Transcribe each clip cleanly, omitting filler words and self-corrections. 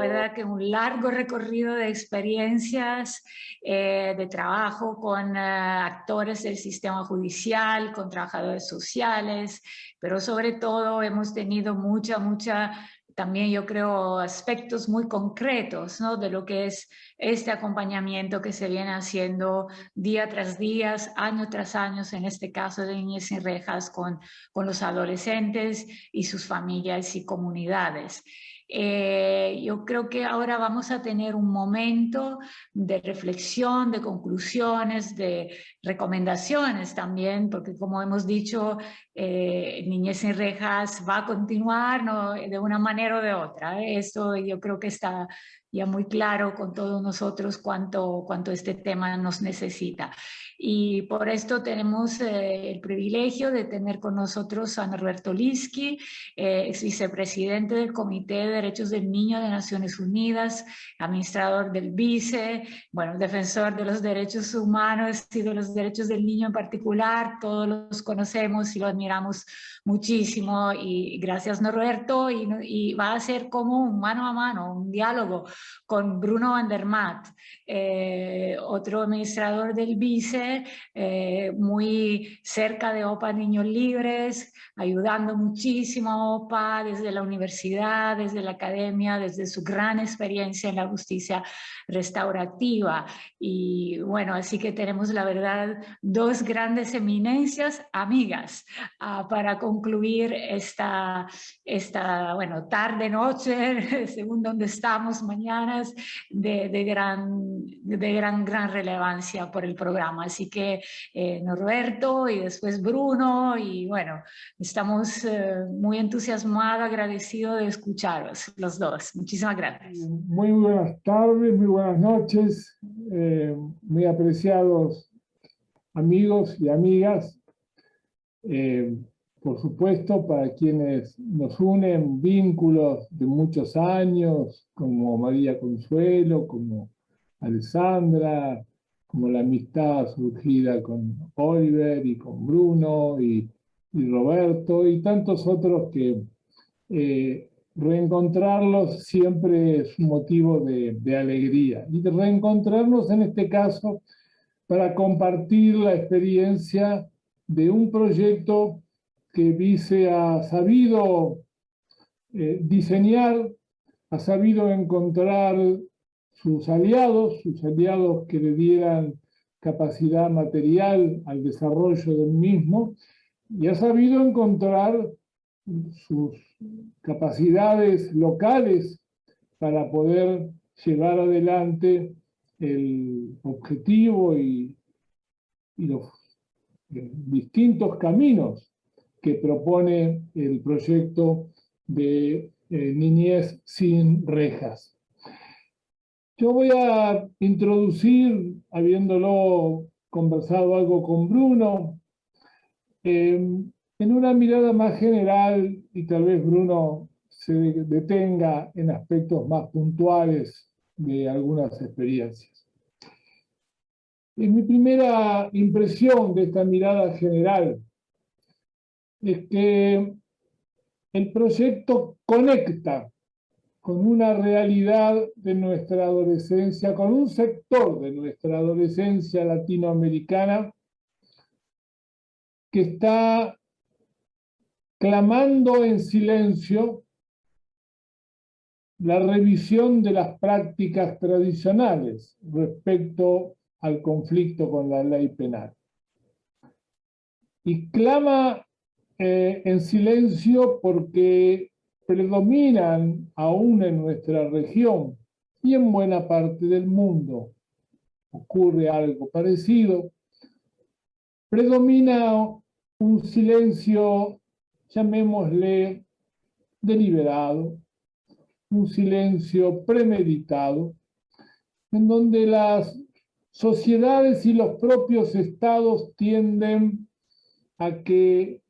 verdad que un largo recorrido de experiencias, de trabajo con actores del sistema judicial, con trabajadores sociales, pero sobre todo hemos tenido también yo creo, aspectos muy concretos, ¿no? De lo que es este acompañamiento que se viene haciendo día tras día, año tras año, en este caso de Niñez Sin Rejas, con los adolescentes y sus familias y comunidades. Yo creo que ahora vamos a tener un momento de reflexión, de conclusiones, de recomendaciones también, porque como hemos dicho, Niñez Sin Rejas va a continuar, ¿no? De una manera o de otra. Esto yo creo que está ya muy claro con todos nosotros cuánto este tema nos necesita. Y por esto tenemos el privilegio de tener con nosotros a Norberto Liski, ex vicepresidente del Comité de Derechos del Niño de Naciones Unidas, administrador del BICE, bueno, defensor de los derechos humanos y de los derechos del niño en particular. Todos los conocemos y lo admiramos muchísimo. Y gracias, Norberto. Y va a ser como un mano a mano, un diálogo con Bruno Vandermaat, otro administrador del BICE, muy cerca de OPA Niños Libres, ayudando muchísimo a OPA desde la universidad, desde la academia, desde su gran experiencia en la justicia restaurativa. Y bueno, así que tenemos la verdad dos grandes eminencias amigas para concluir esta bueno, tarde, noche, según donde estamos, mañanas, de gran relevancia por el programa. Así que Norberto y después Bruno, y bueno, estamos muy entusiasmados, agradecidos de escucharos los dos. Muchísimas gracias. Muy buenas tardes, muy buenas noches, muy apreciados amigos y amigas. Por supuesto, para quienes nos unen vínculos de muchos años, como María Consuelo, como Alessandra, como la amistad surgida con Oliver y con Bruno y Roberto y tantos otros que reencontrarlos siempre es un motivo de alegría. Y de reencontrarnos en este caso para compartir la experiencia de un proyecto que Vice ha sabido diseñar, ha sabido encontrar sus aliados que le dieran capacidad material al desarrollo del mismo, y ha sabido encontrar sus capacidades locales para poder llevar adelante el objetivo y los distintos caminos que propone el proyecto de Niñez Sin Rejas. Yo voy a introducir, habiéndolo conversado algo con Bruno, en una mirada más general, y tal vez Bruno se detenga en aspectos más puntuales de algunas experiencias. Mi primera impresión de esta mirada general es que el proyecto conecta con una realidad de nuestra adolescencia, con un sector de nuestra adolescencia latinoamericana que está clamando en silencio la revisión de las prácticas tradicionales respecto al conflicto con la ley penal. Y clama en silencio porque predominan aún en nuestra región y en buena parte del mundo. Ocurre algo parecido. Predomina un silencio, llamémosle deliberado, un silencio premeditado, en donde las sociedades y los propios estados tienden a que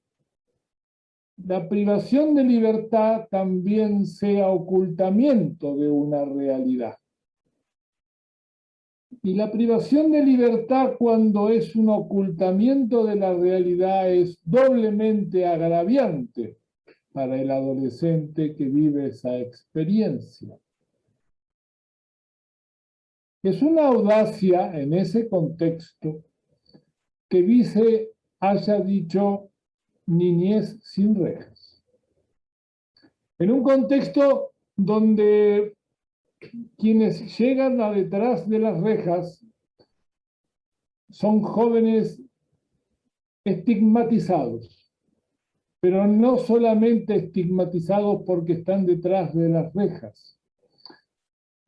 la privación de libertad también sea ocultamiento de una realidad. Y la privación de libertad, cuando es un ocultamiento de la realidad, es doblemente agraviante para el adolescente que vive esa experiencia. Es una audacia en ese contexto que Vice haya dicho niñez sin rejas. En un contexto donde quienes llegan a detrás de las rejas son jóvenes estigmatizados, pero no solamente estigmatizados porque están detrás de las rejas,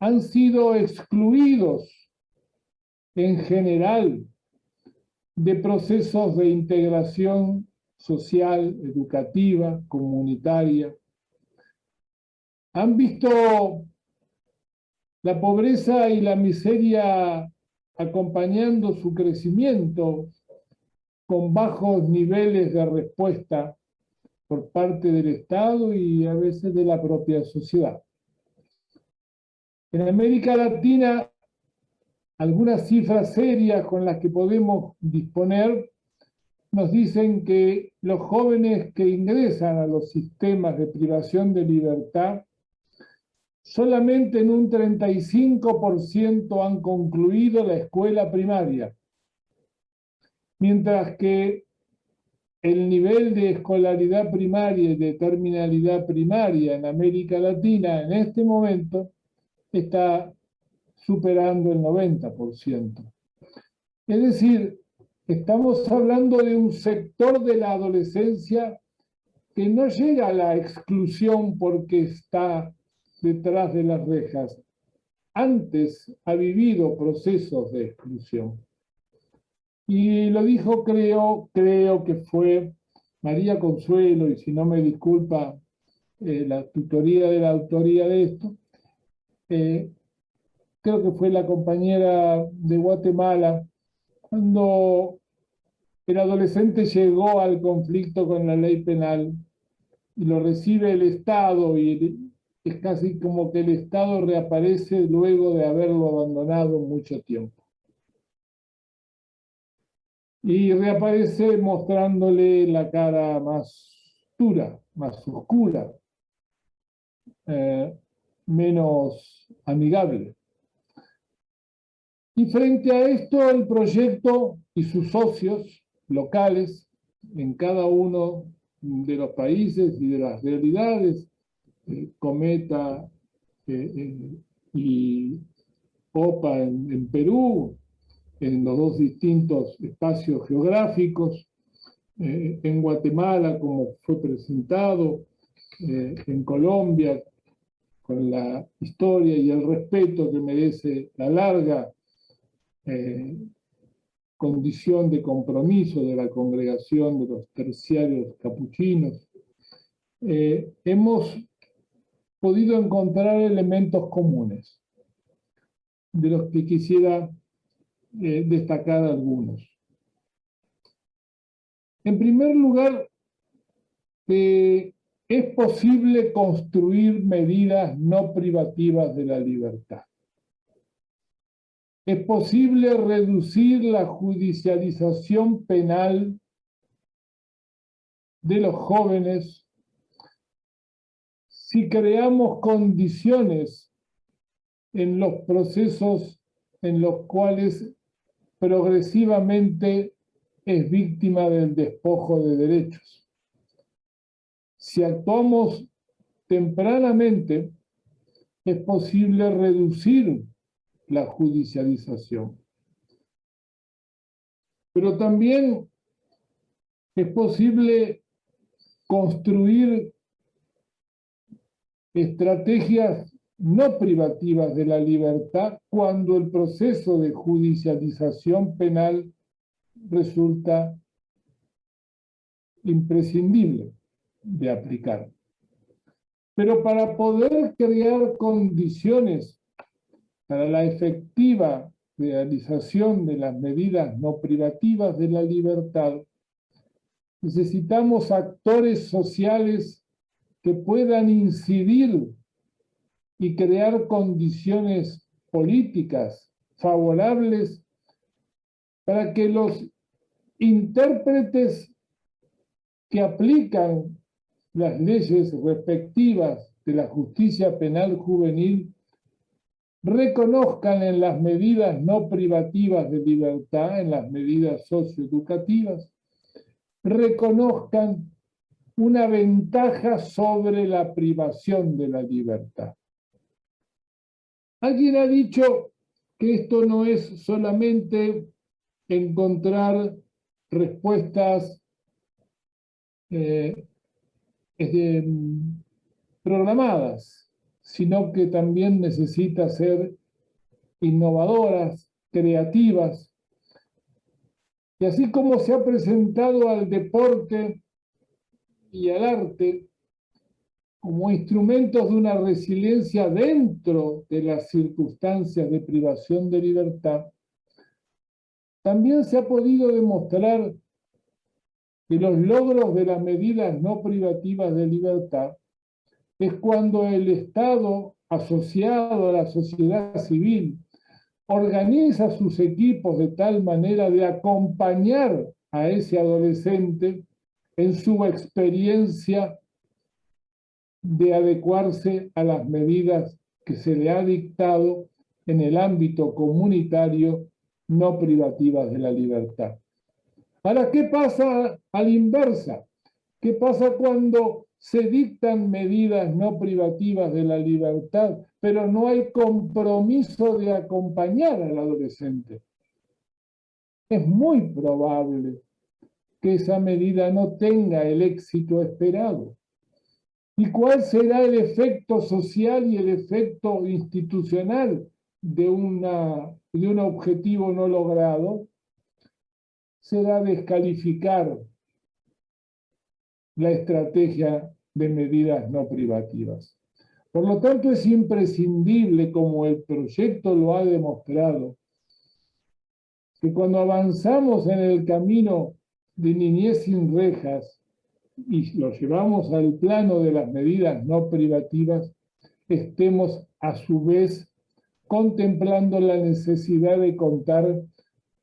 han sido excluidos en general de procesos de integración social, educativa, comunitaria. Han visto la pobreza y la miseria acompañando su crecimiento con bajos niveles de respuesta por parte del Estado y a veces de la propia sociedad. En América Latina, algunas cifras serias con las que podemos disponer nos dicen que los jóvenes que ingresan a los sistemas de privación de libertad, solamente en un 35% han concluido la escuela primaria, mientras que el nivel de escolaridad primaria y de terminalidad primaria en América Latina en este momento está superando el 90%. Es decir, estamos hablando de un sector de la adolescencia que no llega a la exclusión porque está detrás de las rejas. Antes ha vivido procesos de exclusión. Y lo dijo, creo que fue María Consuelo, y si no me disculpa la tutoría de la autoría de esto, creo que fue la compañera de Guatemala, cuando el adolescente llegó al conflicto con la ley penal y lo recibe el Estado y es casi como que el Estado reaparece luego de haberlo abandonado mucho tiempo. Y reaparece mostrándole la cara más dura, más oscura, menos amigable. Y frente a esto, el proyecto y sus socios locales en cada uno de los países y de las realidades, Cometa y OPA en Perú, en los dos distintos espacios geográficos, en Guatemala, como fue presentado, en Colombia, con la historia y el respeto que merece la larga condición de compromiso de la congregación de los terciarios capuchinos, hemos podido encontrar elementos comunes, de los que quisiera destacar algunos. En primer lugar, es posible construir medidas no privativas de la libertad. Es posible reducir la judicialización penal de los jóvenes si creamos condiciones en los procesos en los cuales progresivamente es víctima del despojo de derechos. Si actuamos tempranamente, es posible reducir la judicialización. Pero también es posible construir estrategias no privativas de la libertad cuando el proceso de judicialización penal resulta imprescindible de aplicar. Pero para poder crear condiciones para la efectiva realización de las medidas no privativas de la libertad, necesitamos actores sociales que puedan incidir y crear condiciones políticas favorables para que los intérpretes que aplican las leyes respectivas de la justicia penal juvenil reconozcan en las medidas no privativas de libertad, en las medidas socioeducativas, reconozcan una ventaja sobre la privación de la libertad. Alguien ha dicho que esto no es solamente encontrar respuestas programadas, sino que también necesita ser innovadoras, creativas. Y así como se ha presentado al deporte y al arte como instrumentos de una resiliencia dentro de las circunstancias de privación de libertad, también se ha podido demostrar que los logros de las medidas no privativas de libertad es cuando el Estado, asociado a la sociedad civil, organiza sus equipos de tal manera de acompañar a ese adolescente en su experiencia de adecuarse a las medidas que se le ha dictado en el ámbito comunitario no privativas de la libertad. Ahora, ¿qué pasa a la inversa? ¿Qué pasa cuando se dictan medidas no privativas de la libertad, pero no hay compromiso de acompañar al adolescente? Es muy probable que esa medida no tenga el éxito esperado. ¿Y cuál será el efecto social y el efecto institucional de un objetivo no logrado? Será descalificar la estrategia de medidas no privativas. Por lo tanto, es imprescindible, como el proyecto lo ha demostrado, que cuando avanzamos en el camino de niñez sin rejas y lo llevamos al plano de las medidas no privativas, estemos a su vez contemplando la necesidad de contar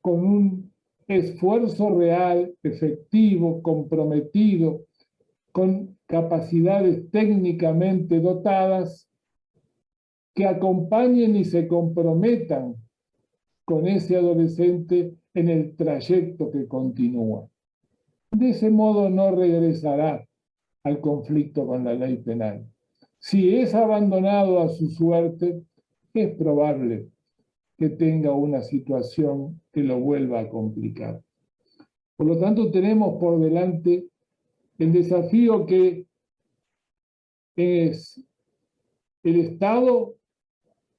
con un esfuerzo real, efectivo, comprometido, con capacidades técnicamente dotadas que acompañen y se comprometan con ese adolescente en el trayecto que continúa. De ese modo no regresará al conflicto con la ley penal. Si es abandonado a su suerte, es probable que tenga una situación que lo vuelva a complicar. Por lo tanto, tenemos por delante el desafío que es el Estado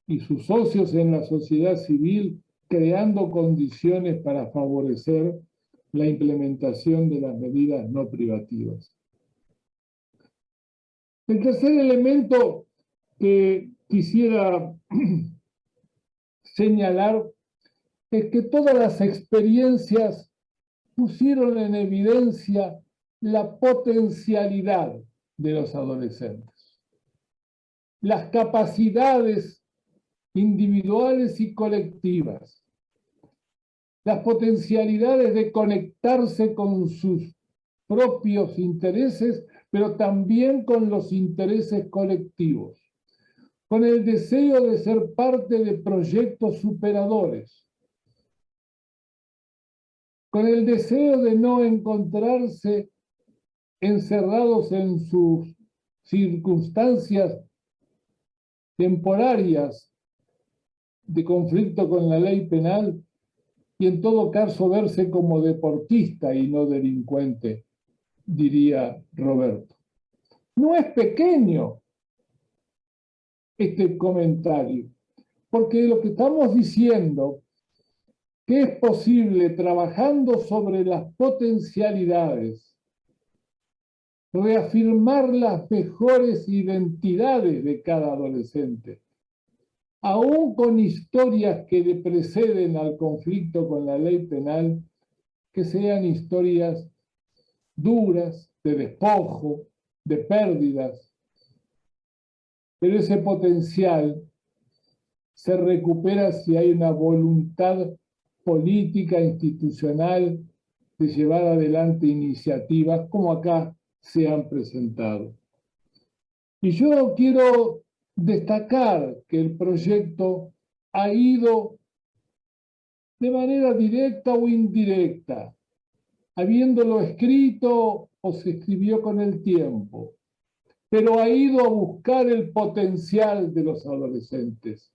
y sus socios en la sociedad civil creando condiciones para favorecer la implementación de las medidas no privativas. El tercer elemento que quisiera señalar es que todas las experiencias pusieron en evidencia la potencialidad de los adolescentes, las capacidades individuales y colectivas, las potencialidades de conectarse con sus propios intereses, pero también con los intereses colectivos, con el deseo de ser parte de proyectos superadores, con el deseo de no encontrarse encerrados en sus circunstancias temporarias de conflicto con la ley penal y en todo caso verse como deportista y no delincuente, diría Roberto. No es pequeño este comentario, porque lo que estamos diciendo que es posible trabajando sobre las potencialidades, reafirmar las mejores identidades de cada adolescente, aún con historias que le preceden al conflicto con la ley penal, que sean historias duras, de despojo, de pérdidas, pero ese potencial se recupera si hay una voluntad política, institucional, de llevar adelante iniciativas como acá se han presentado. Y yo quiero destacar que el proyecto ha ido de manera directa o indirecta, habiéndolo escrito o se escribió con el tiempo, pero ha ido a buscar el potencial de los adolescentes.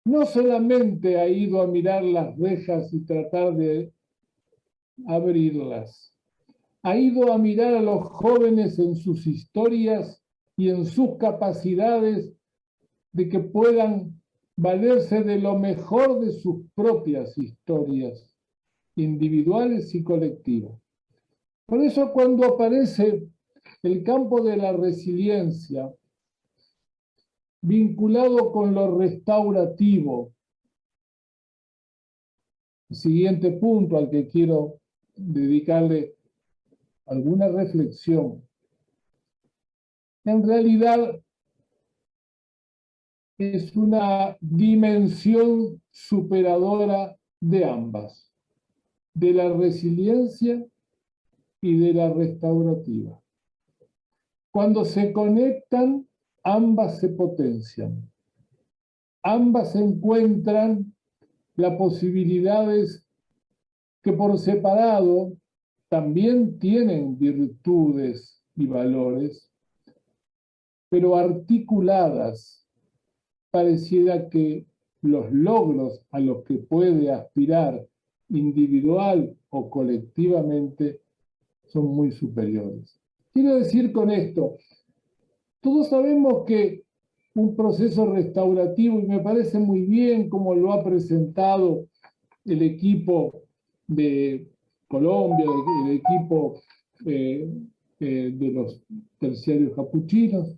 No solamente ha ido a mirar las rejas y tratar de abrirlas, ha ido a mirar a los jóvenes en sus historias y en sus capacidades de que puedan valerse de lo mejor de sus propias historias, individuales y colectivas. Por eso cuando aparece el campo de la resiliencia, vinculado con lo restaurativo, el siguiente punto al que quiero dedicarle alguna reflexión, en realidad es una dimensión superadora de ambas, de la resiliencia y de la restaurativa. Cuando se conectan, ambas se potencian. Ambas encuentran las posibilidades que por separado también tienen virtudes y valores, pero articuladas, pareciera que los logros a los que puede aspirar individual o colectivamente son muy superiores. Quiero decir con esto, todos sabemos que un proceso restaurativo, y me parece muy bien como lo ha presentado el equipo de Colombia, el equipo de los terciarios capuchinos,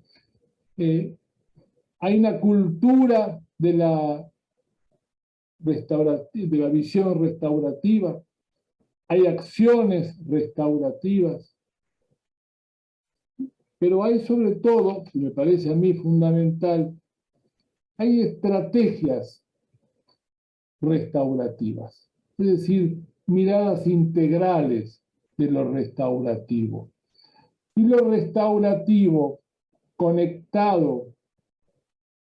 hay una cultura de la visión restaurativa, hay acciones restaurativas, pero hay sobre todo, y me parece a mí fundamental, hay estrategias restaurativas, es decir, miradas integrales de lo restaurativo. Y lo restaurativo conectado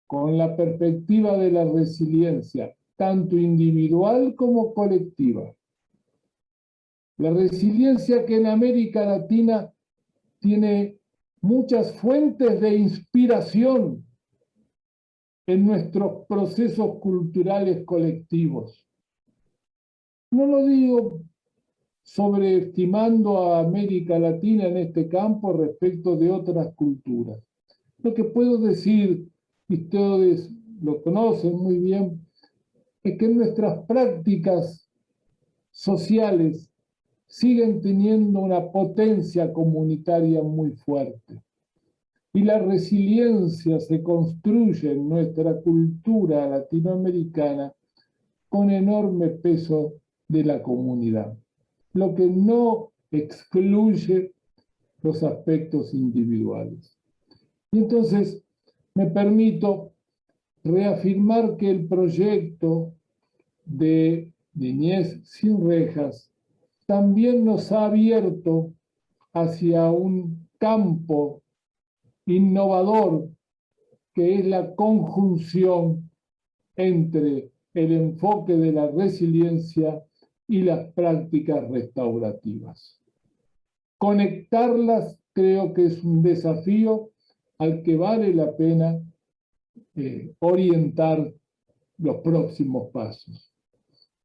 con la perspectiva de la resiliencia, tanto individual como colectiva. La resiliencia que en América Latina tiene muchas fuentes de inspiración en nuestros procesos culturales colectivos. No lo digo sobreestimando a América Latina en este campo respecto de otras culturas. Lo que puedo decir, y ustedes lo conocen muy bien, es que nuestras prácticas sociales siguen teniendo una potencia comunitaria muy fuerte. Y la resiliencia se construye en nuestra cultura latinoamericana con enorme peso de la comunidad, lo que no excluye los aspectos individuales. Y entonces me permito reafirmar que el proyecto de Niñez sin Rejas también nos ha abierto hacia un campo innovador que es la conjunción entre el enfoque de la resiliencia y las prácticas restaurativas. Conectarlas creo que es un desafío al que vale la pena orientar los próximos pasos.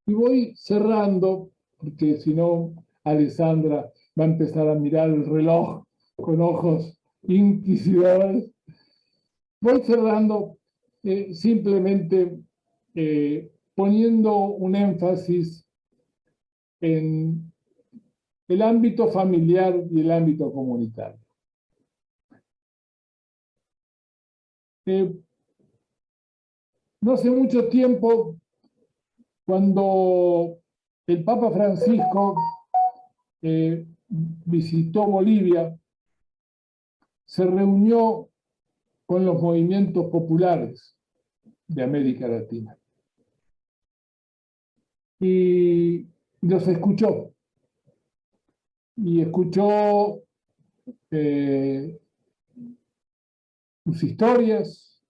Y voy cerrando, porque si no, Alessandra va a empezar a mirar el reloj con ojos inquisidores. Voy cerrando simplemente poniendo un énfasis en el ámbito familiar y el ámbito comunitario. No hace mucho tiempo, cuando el Papa Francisco visitó Bolivia, se reunió con los movimientos populares de América Latina. Y los escuchó. Y escuchó sus historias,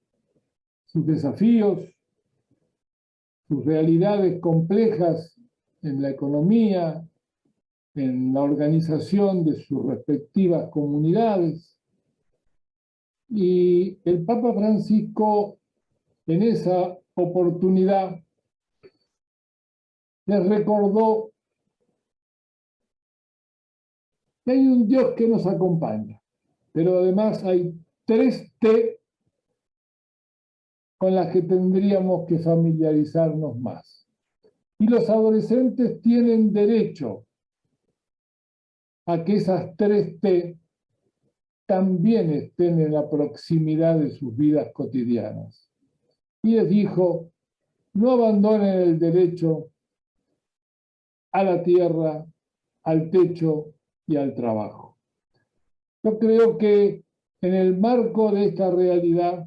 sus desafíos, sus realidades complejas en la economía, en la organización de sus respectivas comunidades. Y el Papa Francisco, en esa oportunidad, les recordó que hay un Dios que nos acompaña, pero además hay 3 T con las que tendríamos que familiarizarnos más. Y los adolescentes tienen derecho a que esas 3 T también estén en la proximidad de sus vidas cotidianas. Y les dijo, no abandonen el derecho a la tierra, al techo y al trabajo. Yo creo que en el marco de esta realidad,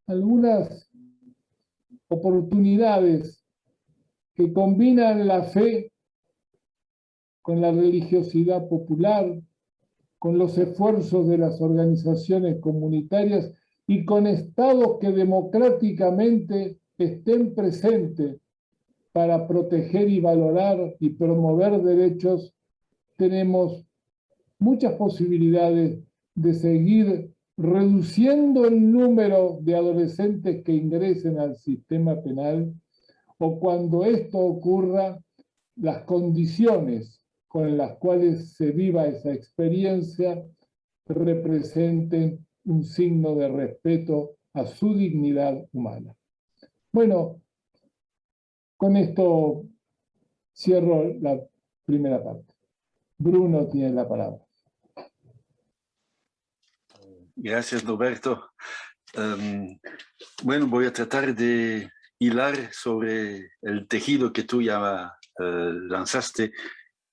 algunas oportunidades que combinan la fe con la religiosidad popular, con los esfuerzos de las organizaciones comunitarias y con estados que democráticamente estén presentes para proteger y valorar y promover derechos, tenemos muchas posibilidades de seguir reduciendo el número de adolescentes que ingresen al sistema penal, o cuando esto ocurra, las condiciones con las cuales se viva esa experiencia representen un signo de respeto a su dignidad humana. Bueno, con esto cierro la primera parte. Bruno tiene la palabra. Gracias, Roberto. Bueno, voy a tratar de hilar sobre el tejido que tú ya lanzaste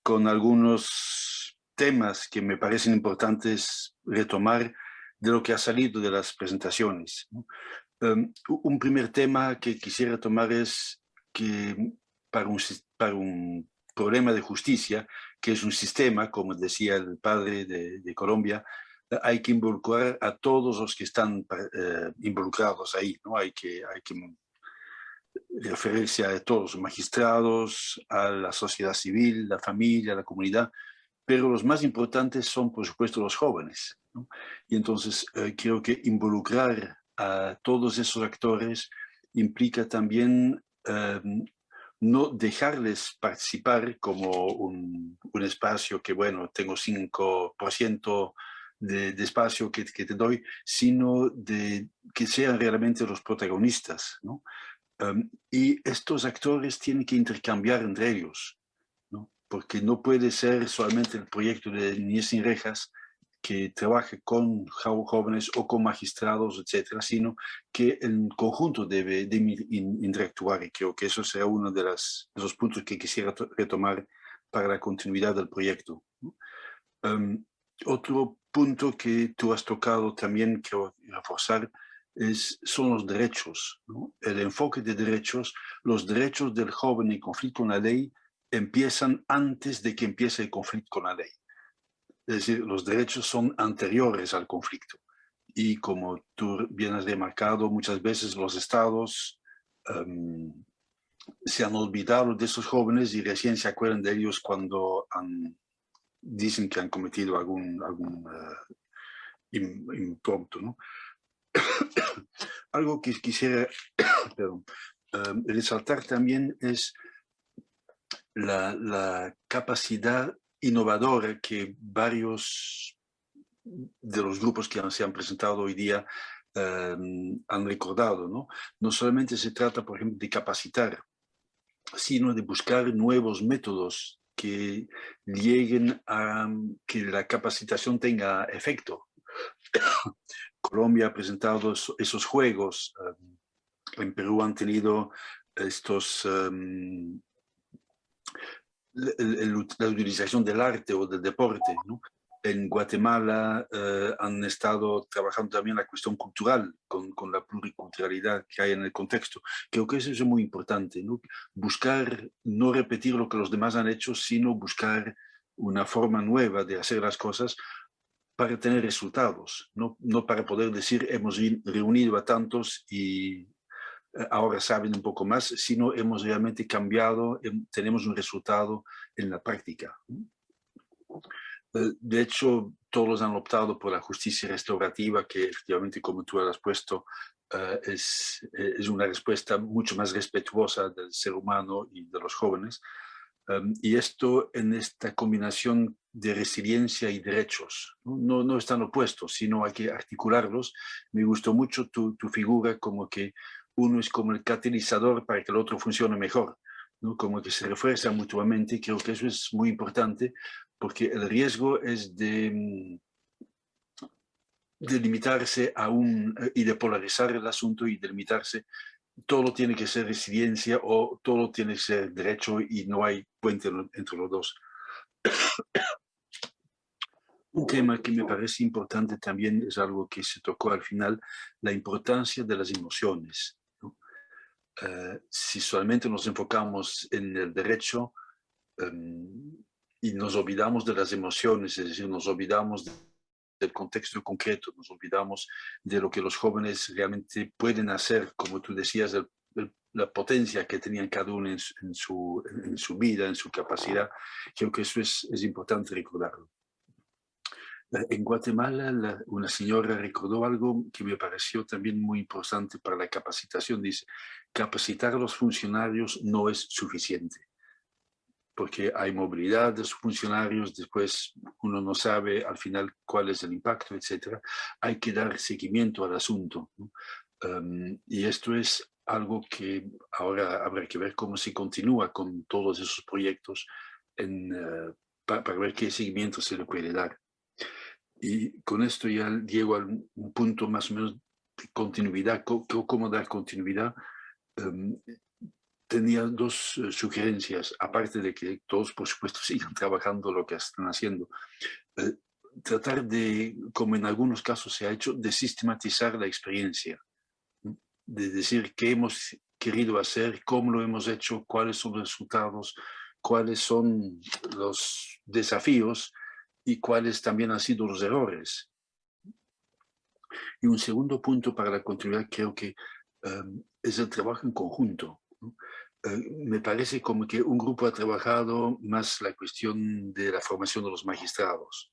con algunos temas que me parecen importantes retomar de lo que ha salido de las presentaciones, ¿no? Un primer tema que quisiera tomar es que para un problema de justicia, que es un sistema, como decía el padre de Colombia, hay que involucrar a todos los que están involucrados ahí, ¿no? Hay que referirse a todos los magistrados, a la sociedad civil, la familia, la comunidad, pero los más importantes son, por supuesto, los jóvenes, ¿no? Y entonces creo que involucrar a todos esos actores implica también no dejarles participar como un espacio que, bueno, tengo 5% de espacio que te doy, sino de que sean realmente los protagonistas, ¿no? Y estos actores tienen que intercambiar entre ellos, ¿no? Porque no puede ser solamente el proyecto de Niñez Sin Rejas que trabaje con jóvenes o con magistrados, etcétera, sino que el conjunto debe interactuar, y creo que eso será uno de los puntos que quisiera retomar para la continuidad del proyecto, ¿no? Otro punto que tú has tocado también, quiero reforzar, son los derechos, ¿no? El enfoque de derechos, los derechos del joven en conflicto con la ley empiezan antes de que empiece el conflicto con la ley. Es decir, los derechos son anteriores al conflicto. Y como tú bien has remarcado, muchas veces los estados se han olvidado de esos jóvenes y recién se acuerdan de ellos cuando dicen que han cometido algún impromptu, ¿no? Algo que quisiera resaltar también es la capacidad innovadora que varios de los grupos que se han presentado hoy día han recordado, ¿no? No solamente se trata, por ejemplo, de capacitar, sino de buscar nuevos métodos que lleguen a que la capacitación tenga efecto. Colombia ha presentado esos juegos, en Perú han tenido estos, la utilización del arte o del deporte, ¿no? En Guatemala han estado trabajando también la cuestión cultural con la pluriculturalidad que hay en el contexto. Creo que eso es muy importante, ¿no? Buscar no repetir lo que los demás han hecho, sino buscar una forma nueva de hacer las cosas, para tener resultados, no para poder decir hemos reunido a tantos y ahora saben un poco más, sino hemos realmente cambiado, tenemos un resultado en la práctica. De hecho, todos han optado por la justicia restaurativa, que efectivamente, como tú has puesto, es una respuesta mucho más respetuosa del ser humano y de los jóvenes. Y esto en esta combinación de resiliencia y derechos, no están opuestos, sino hay que articularlos. Me gustó mucho tu figura, como que uno es como el catalizador para que el otro funcione mejor, ¿no? Como que se refuerzan mutuamente, y creo que eso es muy importante, porque el riesgo es de limitarse y de polarizar el asunto y de limitarse. Todo tiene que ser resiliencia o todo tiene que ser derecho y no hay puente entre los dos. Un tema que me parece importante también es algo que se tocó al final, la importancia de las emociones, ¿no? Si solamente nos enfocamos en el derecho y nos olvidamos de las emociones, es decir, nos olvidamos del contexto concreto, nos olvidamos de lo que los jóvenes realmente pueden hacer, como tú decías, la potencia que tenían cada uno en su vida, en su capacidad. Creo que eso es importante recordarlo. En Guatemala, una señora recordó algo que me pareció también muy importante para la capacitación. Dice, capacitar a los funcionarios no es suficiente, porque hay movilidad de sus funcionarios, después uno no sabe al final cuál es el impacto, etc. Hay que dar seguimiento al asunto, ¿no? Y esto es algo que ahora habrá que ver cómo se continúa con todos esos proyectos para ver qué seguimiento se le puede dar. Y con esto ya llego a un punto más o menos de continuidad, cómo dar continuidad. Tenía dos sugerencias, aparte de que todos, por supuesto, sigan trabajando lo que están haciendo. Tratar de, como en algunos casos se ha hecho, de sistematizar la experiencia, ¿no? De decir qué hemos querido hacer, cómo lo hemos hecho, cuáles son los resultados, cuáles son los desafíos y cuáles también han sido los errores. Y un segundo punto para la continuidad creo que es el trabajo en conjunto, ¿no? Me parece como que un grupo ha trabajado más la cuestión de la formación de los magistrados.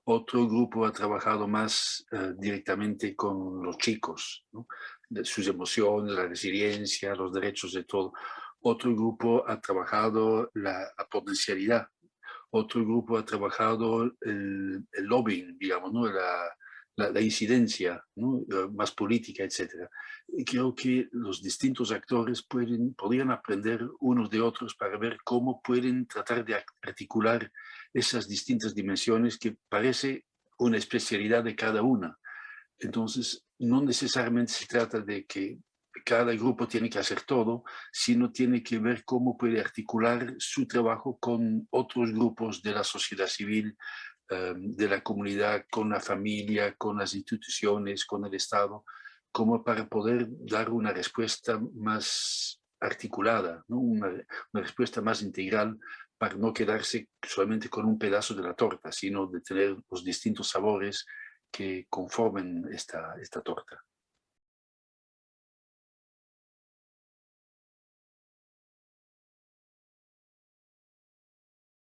Otro grupo ha trabajado más directamente con los chicos, ¿no? De sus emociones, la resiliencia, los derechos de todo. Otro grupo ha trabajado la potencialidad. Otro grupo ha trabajado el lobbying, digamos, ¿no? La incidencia, ¿no? Más política, etc. Y creo que los distintos actores podrían aprender unos de otros para ver cómo pueden tratar de articular esas distintas dimensiones que parece una especialidad de cada una. Entonces, no necesariamente se trata de que cada grupo tiene que hacer todo, sino tiene que ver cómo puede articular su trabajo con otros grupos de la sociedad civil, de la comunidad, con la familia, con las instituciones, con el Estado, como para poder dar una respuesta más articulada, ¿no? Una respuesta más integral, para no quedarse solamente con un pedazo de la torta, sino de tener los distintos sabores que conformen esta torta.